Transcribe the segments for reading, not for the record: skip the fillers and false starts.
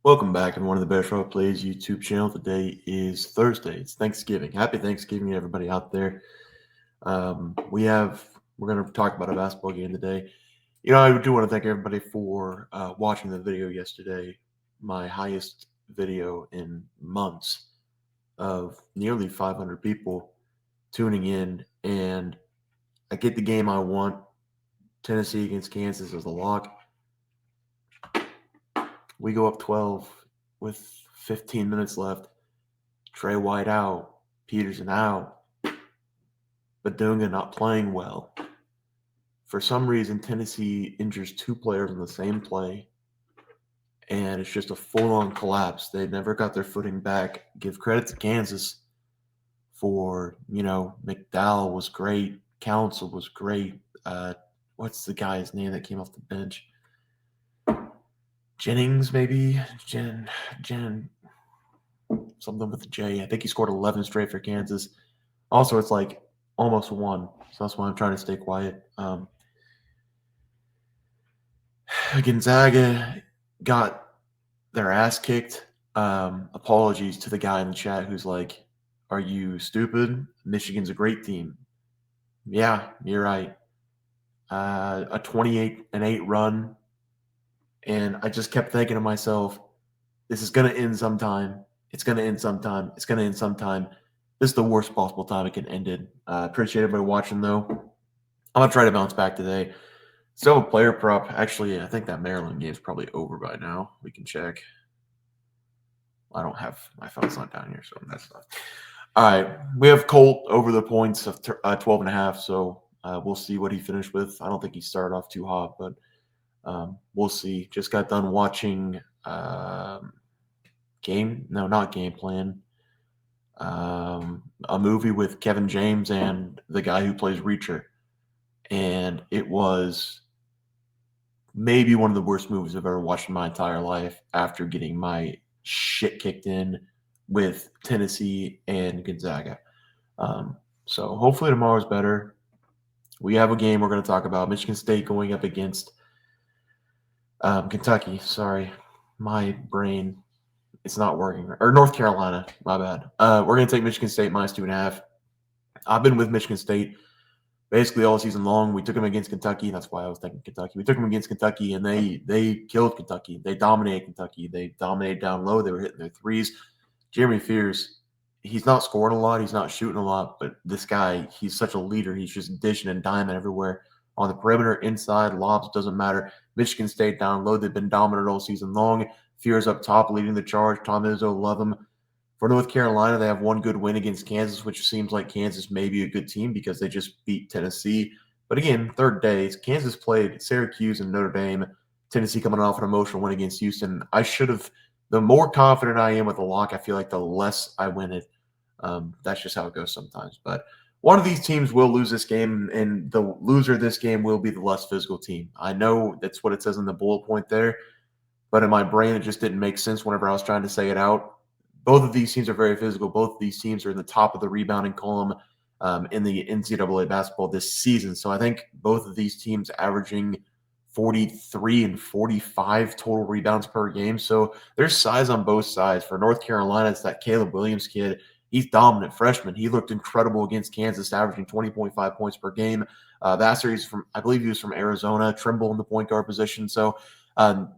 Welcome back, everyone, to the Best Road Plays YouTube channel. Today is Thursday. It's Thanksgiving. Happy Thanksgiving, everybody out there. We're going to talk about a basketball game today. I do want to thank everybody for watching the video yesterday. My highest video in months of nearly 500 people tuning in, and I get the game I want. Tennessee against Kansas as a lock. We go up 12 with 15 minutes left. Trey White out. Peterson out. Badunga not playing well. For some reason, Tennessee injures two players in the same play, and it's just a full-on collapse. They never got their footing back. Give credit to Kansas for, McDowell was great. Council was great. What's the guy's name that came off the bench? Jennings, maybe? Jen, something with a J. I think he scored 11 straight for Kansas. Also, it's like almost one, so that's why I'm trying to stay quiet. Gonzaga got their ass kicked. Apologies to the guy in the chat who's like, "Are you stupid? Michigan's a great team." Yeah, you're right. A 28-8 run, and I just kept thinking to myself, "This is gonna end sometime. It's gonna end sometime. It's gonna end sometime." This is the worst possible time it can end it. Appreciate everybody watching, though. I'm going to try to bounce back today. Still a player prop. Actually, I think that Maryland game is probably over by now. We can check. I don't have my phone's not down here, so that's not. All right. We have Colt over the points of 12.5, so we'll see what he finished with. I don't think he started off too hot, but we'll see. Just got done watching not Game Plan. A movie with Kevin James and the guy who plays Reacher. And it was maybe one of the worst movies I've ever watched in my entire life after getting my shit kicked in with Tennessee and Gonzaga. So hopefully tomorrow's better. We have a game we're going to talk about. Michigan State going up against Kentucky. Sorry, my brain. It's not working. Or North Carolina. My bad. We're going to take Michigan State minus 2.5. I've been with Michigan State basically all season long. We took them against Kentucky. That's why I was thinking Kentucky. We took them against Kentucky, and they killed Kentucky. They dominated Kentucky. They dominated down low. They were hitting their threes. Jeremy Fears, he's not scoring a lot. He's not shooting a lot. But this guy, he's such a leader. He's just dishing and diming everywhere. On the perimeter, inside, lobs, doesn't matter. Michigan State down low. They've been dominant all season long. Fears up top, leading the charge. Tom Izzo, love him. For North Carolina, they have one good win against Kansas, which seems like Kansas may be a good team because they just beat Tennessee. But again, third days, Kansas played Syracuse and Notre Dame. Tennessee coming off an emotional win against Houston. The more confident I am with the lock, I feel like the less I win it. That's just how it goes sometimes. But one of these teams will lose this game, and the loser of this game will be the less physical team. I know that's what it says in the bullet point there, but in my brain, it just didn't make sense whenever I was trying to say it out. Both of these teams are very physical. Both of these teams are in the top of the rebounding column in the NCAA basketball this season. So I think both of these teams averaging 43 and 45 total rebounds per game. So there's size on both sides. For North Carolina, it's that Caleb Williams kid. He's dominant freshman. He looked incredible against Kansas, averaging 20.5 points per game. I believe he was from Arizona. Trimble in the point guard position. So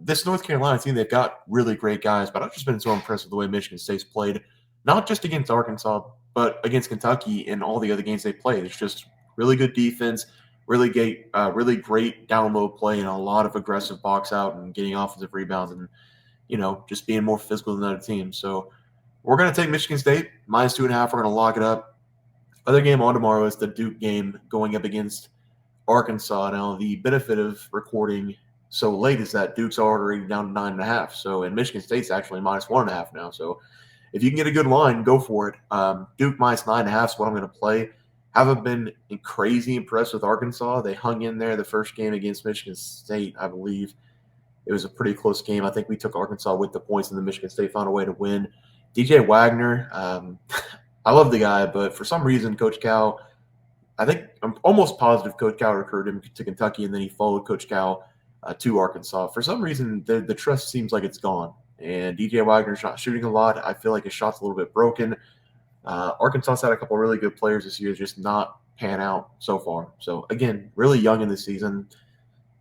this North Carolina team, they've got really great guys, but I've just been so impressed with the way Michigan State's played, not just against Arkansas, but against Kentucky and all the other games they played. It's just really good defense, really great down low play, and a lot of aggressive box out and getting offensive rebounds and, just being more physical than other teams. So we're going to take Michigan State minus 2.5. We're going to lock it up. Other game on tomorrow is the Duke game going up against Arkansas. Now, the benefit of recording so late is that Duke's already down to 9.5. So, and Michigan State's actually minus 1.5 now. So, if you can get a good line, go for it. Duke minus 9.5 is what I'm going to play. Haven't been crazy impressed with Arkansas. They hung in there the first game against Michigan State, I believe. It was a pretty close game. I think we took Arkansas with the points, and then Michigan State found a way to win. DJ Wagner, I love the guy, but for some reason, Coach Cal, I think I'm almost positive Coach Cal recruited him to Kentucky, and then he followed Coach Cal to Arkansas. For some reason, the trust seems like it's gone. and DJ Wagner's not shooting a lot. I feel like his shot's a little bit broken. Arkansas's had a couple really good players this year, just not pan out so far. So again, really young in the season.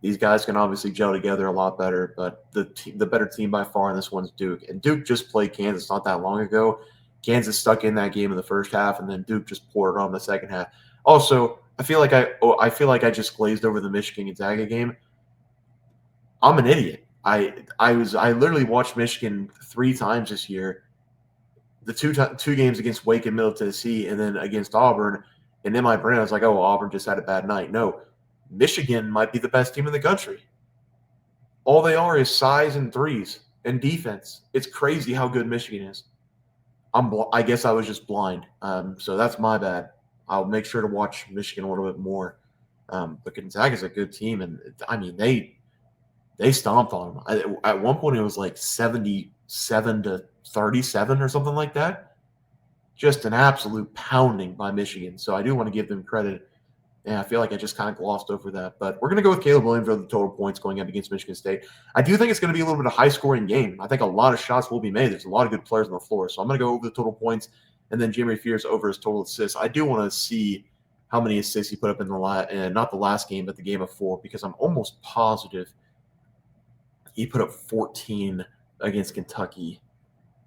These guys can obviously gel together a lot better, but the better team by far in this one's Duke. And Duke just played Kansas not that long ago. Kansas stuck in that game in the first half, and then Duke just poured it on the second half. Also, I feel like I just glazed over the Michigan Gonzaga game. I'm an idiot. I literally watched Michigan 3 times this year. The two games against Wake and Middle Tennessee, and then against Auburn. And in my brain, I was like, "Oh, Auburn just had a bad night." No, Michigan might be the best team in the country. All they are is size and threes and defense. It's crazy how good Michigan is. I guess I was just blind. So that's my bad. I'll make sure to watch Michigan a little bit more. But Gonzaga's a good team, and I mean they stomped on them. At one point, it was like 77-37 or something like that. Just an absolute pounding by Michigan. So I do want to give them credit. And I feel like I just kind of glossed over that. But we're going to go with Caleb Williams for the total points going up against Michigan State. I do think it's going to be a little bit of a high-scoring game. I think a lot of shots will be made. There's a lot of good players on the floor. So I'm going to go over the total points, and then Jimmy Fears over his total assists. I do want to see how many assists he put up in not the last game, but the game before, because I'm almost positive he put up 14 against Kentucky.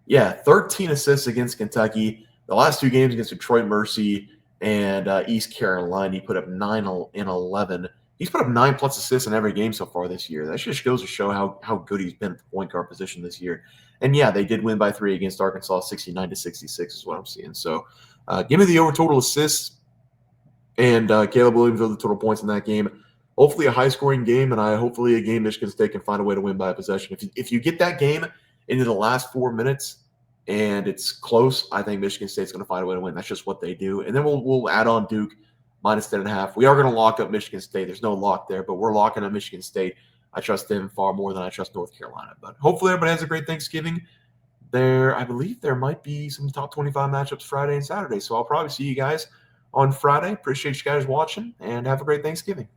Yeah, 13 assists against Kentucky. The last 2 games against Detroit Mercy and East Carolina, he put up 9 and 11. He's put up 9+ assists in every game so far this year. That just goes to show how good he's been at the point guard position this year. And yeah, they did win by 3 against Arkansas, 69-66 is what I'm seeing. So give me the over total assists and Caleb Williams over the total points in that game. Hopefully a high-scoring game, and hopefully a game Michigan State can find a way to win by a possession. If you get that game into the last 4 minutes and it's close, I think Michigan State's going to find a way to win. That's just what they do. And then we'll add on Duke minus 10.5. We are going to lock up Michigan State. There's no lock there, but we're locking up Michigan State. I trust them far more than I trust North Carolina. But hopefully everybody has a great Thanksgiving. I believe there might be some top 25 matchups Friday and Saturday. So I'll probably see you guys on Friday. Appreciate you guys watching, and have a great Thanksgiving.